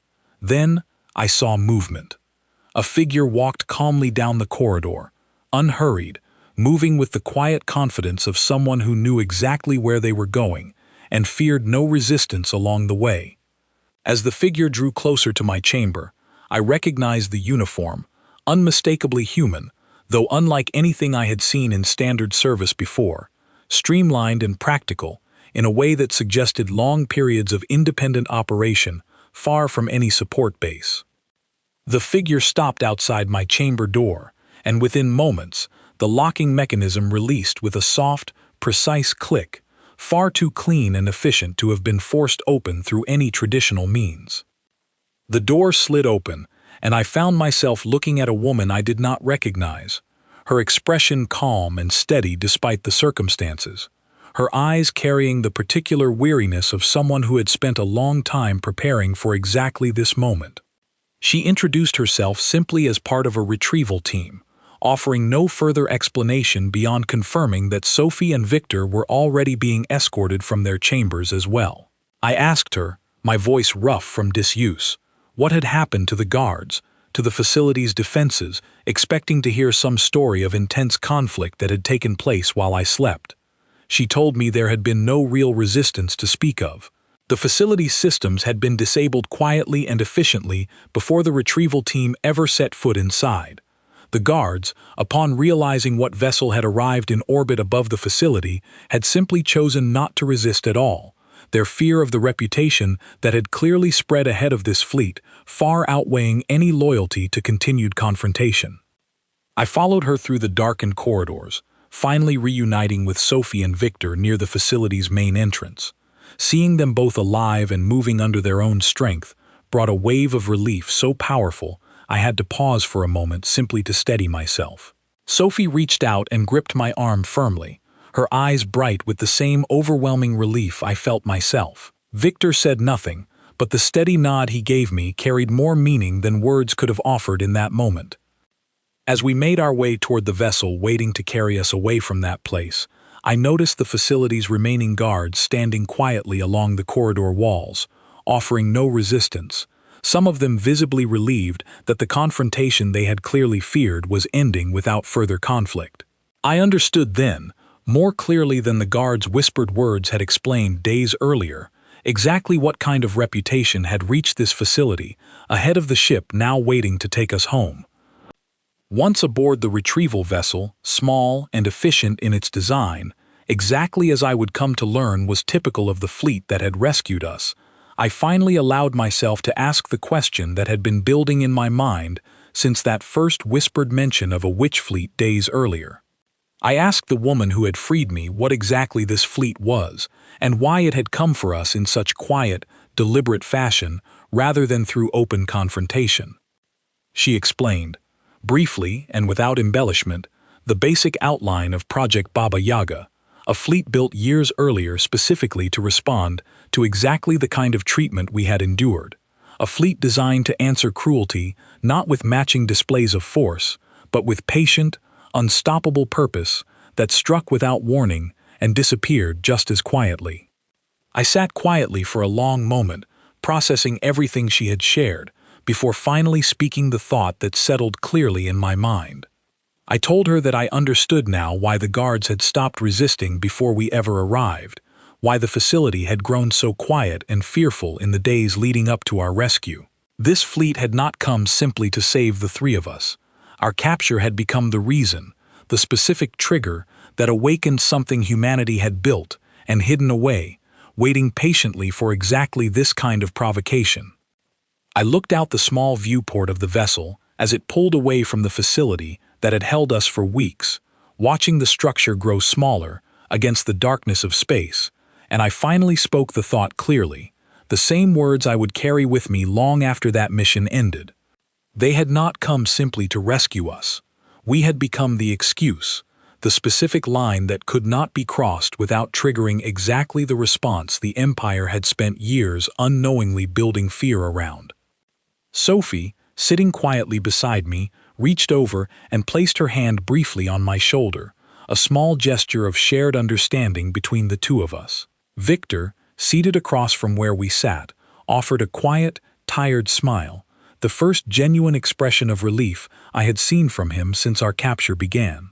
[SPEAKER 1] Then, I saw movement. A figure walked calmly down the corridor, unhurried, moving with the quiet confidence of someone who knew exactly where they were going and feared no resistance along the way. As the figure drew closer to my chamber, I recognized the uniform, unmistakably human, though unlike anything I had seen in standard service before, streamlined and practical in a way that suggested long periods of independent operation far from any support base. The figure stopped outside my chamber door, and within moments, the locking mechanism released with a soft, precise click, far too clean and efficient to have been forced open through any traditional means. The door slid open, and I found myself looking at a woman I did not recognize, her expression calm and steady despite the circumstances, her eyes carrying the particular weariness of someone who had spent a long time preparing for exactly this moment. She introduced herself simply as part of a retrieval team, offering no further explanation beyond confirming that Sophie and Victor were already being escorted from their chambers as well. I asked her, my voice rough from disuse, what had happened to the guards, to the facility's defenses, expecting to hear some story of intense conflict that had taken place while I slept. She told me there had been no real resistance to speak of. The facility's systems had been disabled quietly and efficiently before the retrieval team ever set foot inside. The guards, upon realizing what vessel had arrived in orbit above the facility, had simply chosen not to resist at all, their fear of the reputation that had clearly spread ahead of this fleet far outweighing any loyalty to continued confrontation. I followed her through the darkened corridors, finally reuniting with Sophie and Victor near the facility's main entrance. Seeing them both alive and moving under their own strength brought a wave of relief so powerful I had to pause for a moment simply to steady myself. Sophie reached out and gripped my arm firmly, her eyes bright with the same overwhelming relief I felt myself. Victor said nothing, but the steady nod he gave me carried more meaning than words could have offered in that moment. As we made our way toward the vessel waiting to carry us away from that place, I noticed the facility's remaining guards standing quietly along the corridor walls, offering no resistance, some of them visibly relieved that the confrontation they had clearly feared was ending without further conflict. I understood then, more clearly than the guards' whispered words had explained days earlier, exactly what kind of reputation had reached this facility ahead of the ship now waiting to take us home. Once aboard the retrieval vessel, small and efficient in its design, exactly as I would come to learn was typical of the fleet that had rescued us, I finally allowed myself to ask the question that had been building in my mind since that first whispered mention of a witch fleet days earlier. I asked the woman who had freed me what exactly this fleet was and why it had come for us in such quiet, deliberate fashion rather than through open confrontation. She explained, briefly and without embellishment, the basic outline of Project Baba Yaga, a fleet built years earlier specifically to respond to exactly the kind of treatment we had endured, a fleet designed to answer cruelty not with matching displays of force, but with patient, unstoppable purpose that struck without warning and disappeared just as quietly. I sat quietly for a long moment, processing everything she had shared, before finally speaking the thought that settled clearly in my mind. I told her that I understood now why the guards had stopped resisting before we ever arrived, why the facility had grown so quiet and fearful in the days leading up to our rescue. This fleet had not come simply to save the three of us. Our capture had become the reason, the specific trigger that awakened something humanity had built and hidden away, waiting patiently for exactly this kind of provocation. I looked out the small viewport of the vessel as it pulled away from the facility that had held us for weeks, watching the structure grow smaller against the darkness of space, and I finally spoke the thought clearly, the same words I would carry with me long after that mission ended. They had not come simply to rescue us. We had become the excuse, the specific line that could not be crossed without triggering exactly the response the Empire had spent years unknowingly building fear around. Sophie, sitting quietly beside me, reached over and placed her hand briefly on my shoulder, a small gesture of shared understanding between the two of us. Victor, seated across from where we sat, offered a quiet, tired smile, the first genuine expression of relief I had seen from him since our capture began.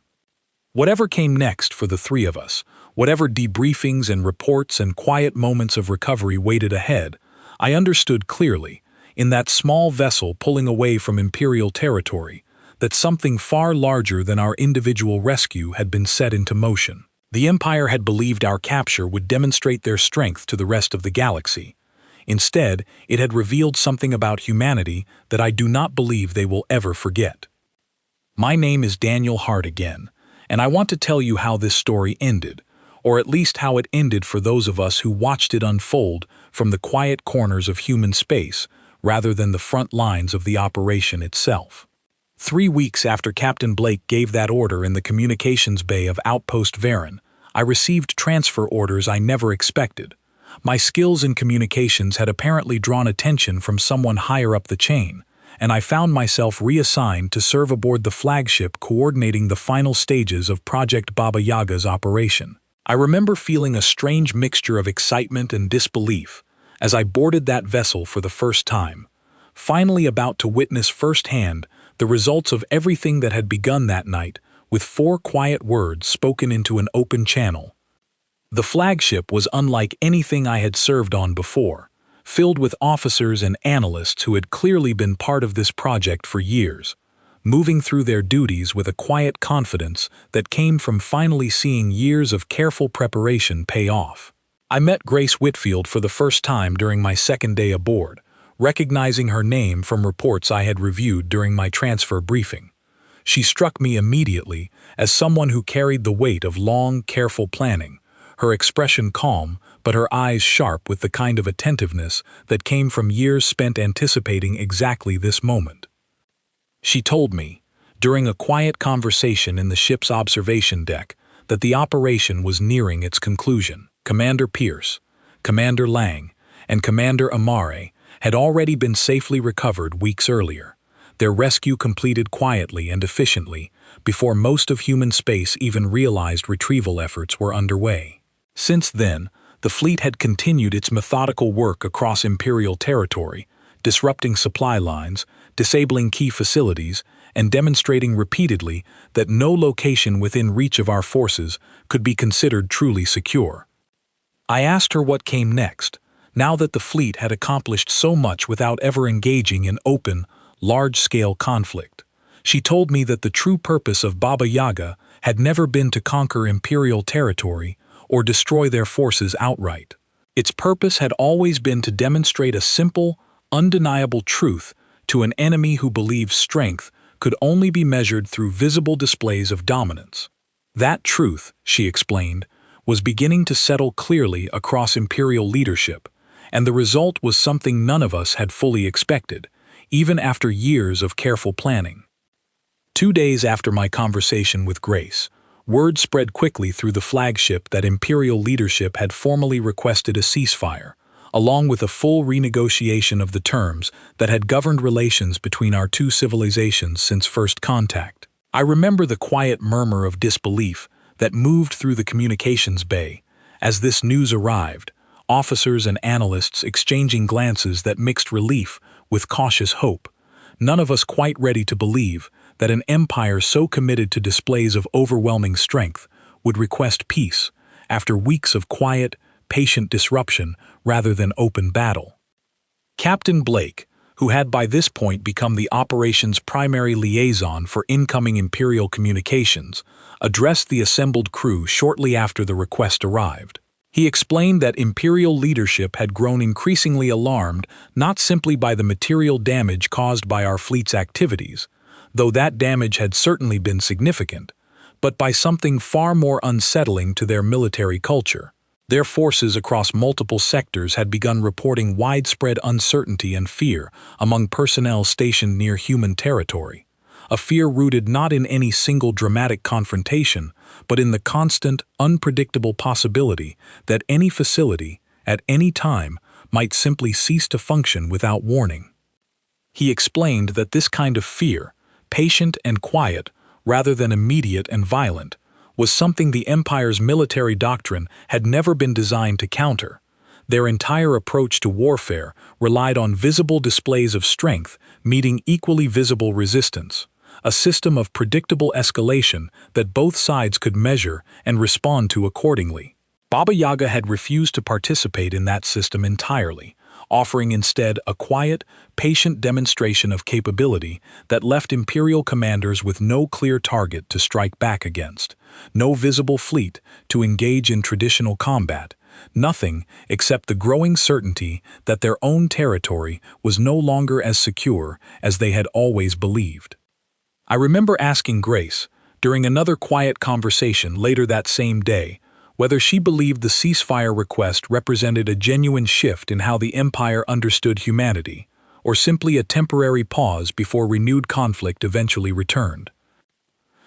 [SPEAKER 1] Whatever came next for the three of us, whatever debriefings and reports and quiet moments of recovery waited ahead, I understood clearly, in that small vessel pulling away from Imperial territory, that something far larger than our individual rescue had been set into motion. The Empire had believed our capture would demonstrate their strength to the rest of the galaxy. Instead, it had revealed something about humanity that I do not believe they will ever forget. My name is Daniel Hart again, and I want to tell you how this story ended, or at least how it ended for those of us who watched it unfold from the quiet corners of human space rather than the front lines of the operation itself. 3 weeks after Captain Blake gave that order in the communications bay of Outpost Varen, I received transfer orders I never expected. My skills in communications had apparently drawn attention from someone higher up the chain, and I found myself reassigned to serve aboard the flagship coordinating the final stages of Project Baba Yaga's operation. I remember feeling a strange mixture of excitement and disbelief as I boarded that vessel for the first time, finally about to witness firsthand the results of everything that had begun that night with 4 quiet words spoken into an open channel. The flagship was unlike anything I had served on before, filled with officers and analysts who had clearly been part of this project for years, moving through their duties with a quiet confidence that came from finally seeing years of careful preparation pay off. I met Grace Whitfield for the first time during my second day aboard, recognizing her name from reports I had reviewed during my transfer briefing. She struck me immediately as someone who carried the weight of long, careful planning, her expression calm, but her eyes sharp with the kind of attentiveness that came from years spent anticipating exactly this moment. She told me, during a quiet conversation in the ship's observation deck, that the operation was nearing its conclusion. Commander Pierce, Commander Lang, and Commander Amare had already been safely recovered weeks earlier, their rescue completed quietly and efficiently before most of human space even realized retrieval efforts were underway. Since then, the fleet had continued its methodical work across Imperial territory, disrupting supply lines, disabling key facilities, and demonstrating repeatedly that no location within reach of our forces could be considered truly secure. I asked her what came next, now that the fleet had accomplished so much without ever engaging in open, large-scale conflict. She told me that the true purpose of Baba Yaga had never been to conquer Imperial territory or destroy their forces outright. Its purpose had always been to demonstrate a simple, undeniable truth to an enemy who believed strength could only be measured through visible displays of dominance. That truth, she explained, was beginning to settle clearly across Imperial leadership, and the result was something none of us had fully expected, even after years of careful planning. 2 days after my conversation with Grace, word spread quickly through the flagship that Imperial leadership had formally requested a ceasefire, along with a full renegotiation of the terms that had governed relations between our two civilizations since first contact. I remember the quiet murmur of disbelief that moved through the communications bay as this news arrived, officers and analysts exchanging glances that mixed relief with cautious hope, none of us quite ready to believe that an empire so committed to displays of overwhelming strength would request peace after weeks of quiet, patient disruption rather than open battle. Captain Blake, who had by this point become the operation's primary liaison for incoming Imperial communications, addressed the assembled crew shortly after the request arrived. He explained that Imperial leadership had grown increasingly alarmed not simply by the material damage caused by our fleet's activities, though that damage had certainly been significant, but by something far more unsettling to their military culture. Their forces across multiple sectors had begun reporting widespread uncertainty and fear among personnel stationed near human territory, a fear rooted not in any single dramatic confrontation, but in the constant, unpredictable possibility that any facility, at any time, might simply cease to function without warning. He explained that this kind of fear, patient and quiet, rather than immediate and violent, was something the Empire's military doctrine had never been designed to counter. Their entire approach to warfare relied on visible displays of strength meeting equally visible resistance, a system of predictable escalation that both sides could measure and respond to accordingly. Baba Yaga had refused to participate in that system entirely, offering instead a quiet, patient demonstration of capability that left Imperial commanders with no clear target to strike back against, no visible fleet to engage in traditional combat, nothing except the growing certainty that their own territory was no longer as secure as they had always believed. I remember asking Grace, during another quiet conversation later that same day, whether she believed the ceasefire request represented a genuine shift in how the Empire understood humanity, or simply a temporary pause before renewed conflict eventually returned.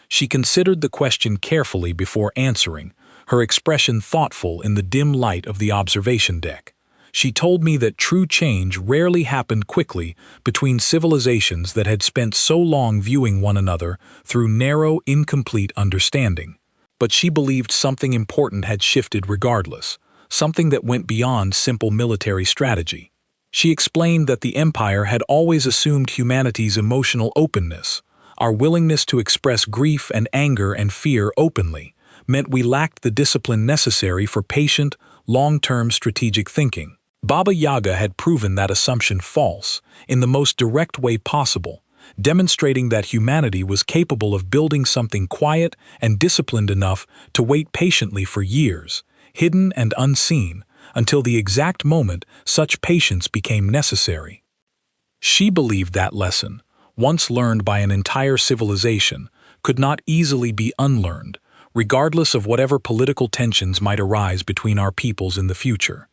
[SPEAKER 1] She considered the question carefully before answering, her expression thoughtful in the dim light of the observation deck. She told me that true change rarely happened quickly between civilizations that had spent so long viewing one another through narrow, incomplete understanding. But she believed something important had shifted regardless, something that went beyond simple military strategy. She explained that the Empire had always assumed humanity's emotional openness, our willingness to express grief and anger and fear openly, meant we lacked the discipline necessary for patient, long-term strategic thinking. Baba Yaga had proven that assumption false in the most direct way possible, demonstrating that humanity was capable of building something quiet and disciplined enough to wait patiently for years, hidden and unseen, until the exact moment such patience became necessary. She believed that lesson, once learned by an entire civilization, could not easily be unlearned, regardless of whatever political tensions might arise between our peoples in the future.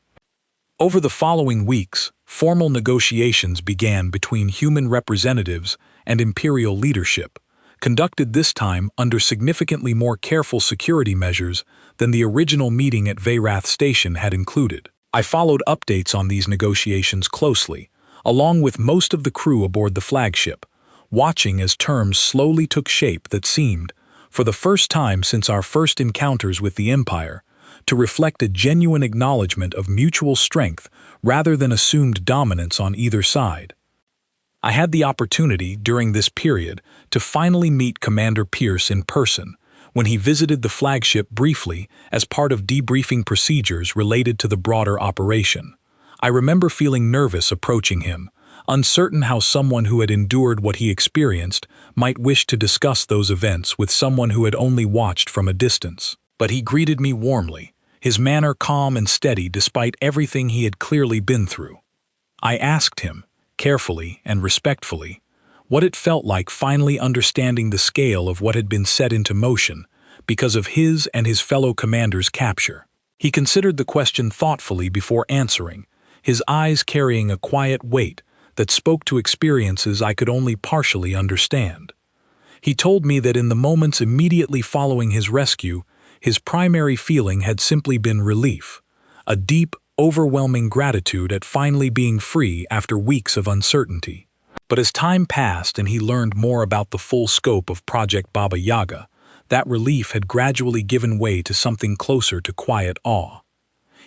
[SPEAKER 1] Over the following weeks, formal negotiations began between human representatives and imperial leadership, conducted this time under significantly more careful security measures than the original meeting at Veyrath Station had included. I followed updates on these negotiations closely, along with most of the crew aboard the flagship, watching as terms slowly took shape that seemed, for the first time since our first encounters with the Empire, to reflect a genuine acknowledgement of mutual strength rather than assumed dominance on either side. I had the opportunity, during this period, to finally meet Commander Pierce in person when he visited the flagship briefly as part of debriefing procedures related to the broader operation. I remember feeling nervous approaching him, uncertain how someone who had endured what he experienced might wish to discuss those events with someone who had only watched from a distance. But he greeted me warmly, his manner calm and steady despite everything he had clearly been through. I asked him, carefully and respectfully, what it felt like finally understanding the scale of what had been set into motion because of his and his fellow commanders' capture. He considered the question thoughtfully before answering, his eyes carrying a quiet weight that spoke to experiences I could only partially understand. He told me that in the moments immediately following his rescue, his primary feeling had simply been relief, a deep, overwhelming gratitude at finally being free after weeks of uncertainty. But as time passed and he learned more about the full scope of Project Baba Yaga, that relief had gradually given way to something closer to quiet awe.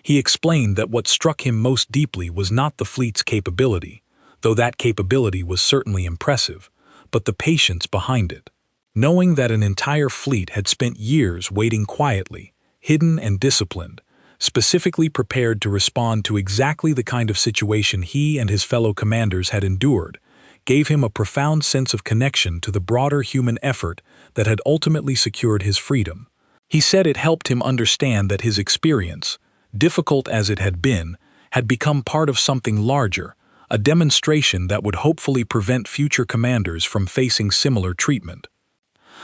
[SPEAKER 1] He explained that what struck him most deeply was not the fleet's capability, though that capability was certainly impressive, but the patience behind it. Knowing that an entire fleet had spent years waiting quietly, hidden and disciplined, specifically prepared to respond to exactly the kind of situation he and his fellow commanders had endured, gave him a profound sense of connection to the broader human effort that had ultimately secured his freedom. He said it helped him understand that his experience, difficult as it had become part of something larger, a demonstration that would hopefully prevent future commanders from facing similar treatment.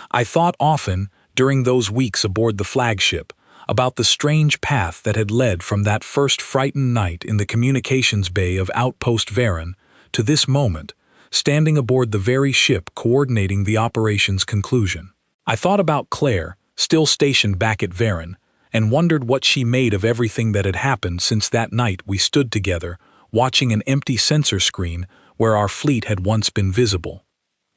[SPEAKER 1] I thought often, during those weeks aboard the flagship, about the strange path that had led from that first frightened night in the communications bay of Outpost Varen to this moment, standing aboard the very ship coordinating the operation's conclusion. I thought about Claire, still stationed back at Varen, and wondered what she made of everything that had happened since that night we stood together, watching an empty sensor screen where our fleet had once been visible.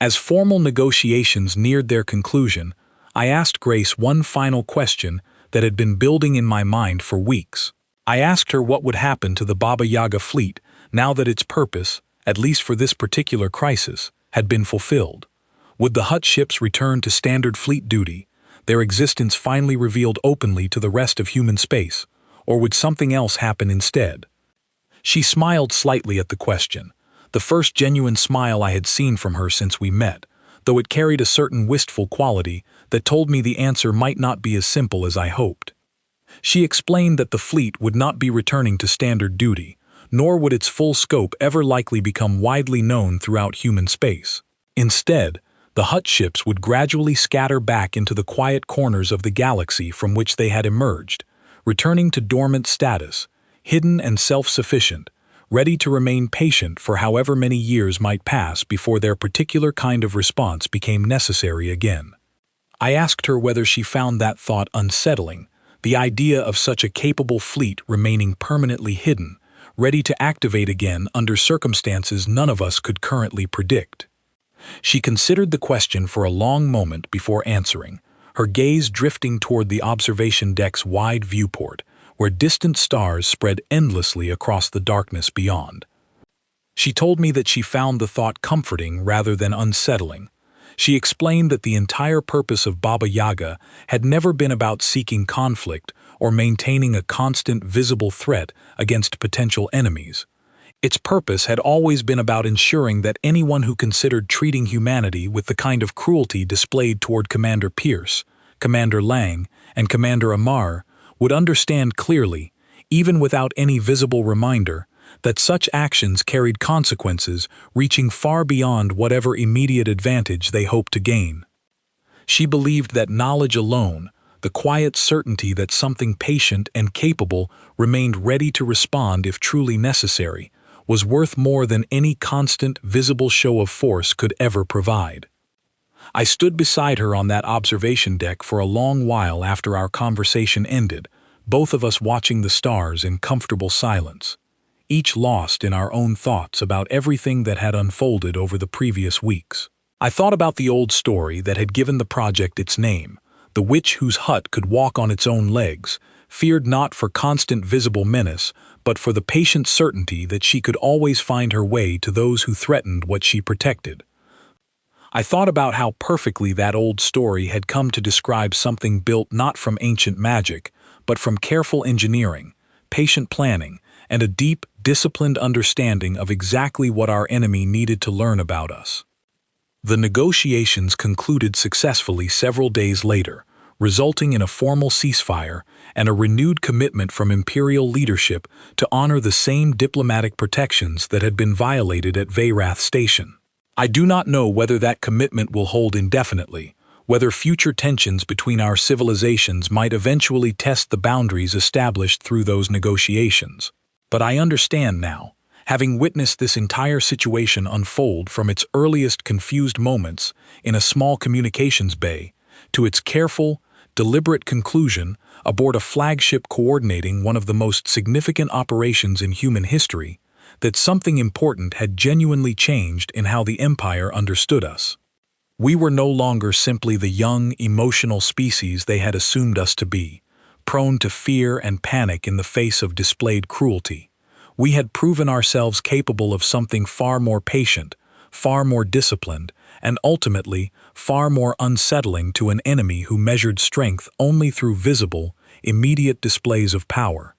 [SPEAKER 1] As formal negotiations neared their conclusion, I asked Grace one final question that had been building in my mind for weeks. I asked her what would happen to the Baba Yaga fleet now that its purpose, at least for this particular crisis, had been fulfilled. Would the Hutt ships return to standard fleet duty, their existence finally revealed openly to the rest of human space, or would something else happen instead? She smiled slightly at the question, the first genuine smile I had seen from her since we met, though it carried a certain wistful quality that told me the answer might not be as simple as I hoped. She explained that the fleet would not be returning to standard duty, nor would its full scope ever likely become widely known throughout human space. Instead, the Hutt ships would gradually scatter back into the quiet corners of the galaxy from which they had emerged, returning to dormant status, hidden and self-sufficient, ready to remain patient for however many years might pass before their particular kind of response became necessary again. I asked her whether she found that thought unsettling, the idea of such a capable fleet remaining permanently hidden, ready to activate again under circumstances none of us could currently predict. She considered the question for a long moment before answering, her gaze drifting toward the observation deck's wide viewport, where distant stars spread endlessly across the darkness beyond. She told me that she found the thought comforting rather than unsettling. She explained that the entire purpose of Baba Yaga had never been about seeking conflict or maintaining a constant visible threat against potential enemies. Its purpose had always been about ensuring that anyone who considered treating humanity with the kind of cruelty displayed toward Commander Pierce, Commander Lang, and Commander Amar would understand clearly, even without any visible reminder, that such actions carried consequences reaching far beyond whatever immediate advantage they hoped to gain. She believed that knowledge alone, the quiet certainty that something patient and capable remained ready to respond if truly necessary, was worth more than any constant, visible show of force could ever provide. I stood beside her on that observation deck for a long while after our conversation ended, both of us watching the stars in comfortable silence, each lost in our own thoughts about everything that had unfolded over the previous weeks. I thought about the old story that had given the project its name, the witch whose hut could walk on its own legs, feared not for constant visible menace, but for the patient certainty that she could always find her way to those who threatened what she protected. I thought about how perfectly that old story had come to describe something built not from ancient magic, but from careful engineering, patient planning, and a deep, disciplined understanding of exactly what our enemy needed to learn about us. The negotiations concluded successfully several days later, resulting in a formal ceasefire and a renewed commitment from Imperial leadership to honor the same diplomatic protections that had been violated at Veyrath Station. I do not know whether that commitment will hold indefinitely, whether future tensions between our civilizations might eventually test the boundaries established through those negotiations. But I understand now, having witnessed this entire situation unfold from its earliest confused moments in a small communications bay to its careful, deliberate conclusion aboard a flagship coordinating one of the most significant operations in human history, that something important had genuinely changed in how the Empire understood us. We were no longer simply the young, emotional species they had assumed us to be, prone to fear and panic in the face of displayed cruelty. We had proven ourselves capable of something far more patient, far more disciplined, and ultimately far more unsettling to an enemy who measured strength only through visible, immediate displays of power.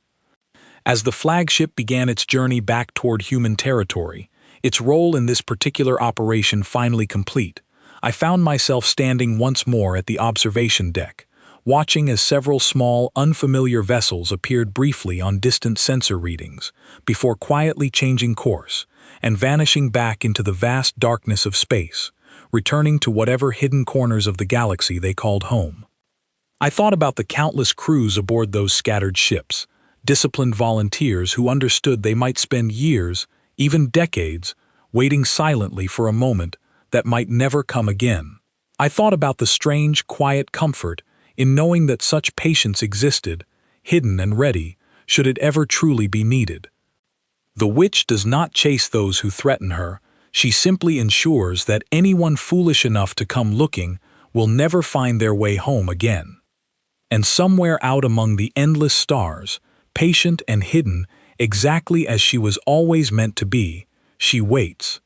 [SPEAKER 1] As the flagship began its journey back toward human territory, its role in this particular operation finally complete, I found myself standing once more at the observation deck, watching as several small, unfamiliar vessels appeared briefly on distant sensor readings, before quietly changing course and vanishing back into the vast darkness of space, returning to whatever hidden corners of the galaxy they called home. I thought about the countless crews aboard those scattered ships, disciplined volunteers who understood they might spend years, even decades, waiting silently for a moment that might never come again. I thought about the strange, quiet comfort in knowing that such patience existed, hidden and ready, should it ever truly be needed. The witch does not chase those who threaten her, she simply ensures that anyone foolish enough to come looking will never find their way home again. And somewhere out among the endless stars, patient and hidden, exactly as she was always meant to be, she waits,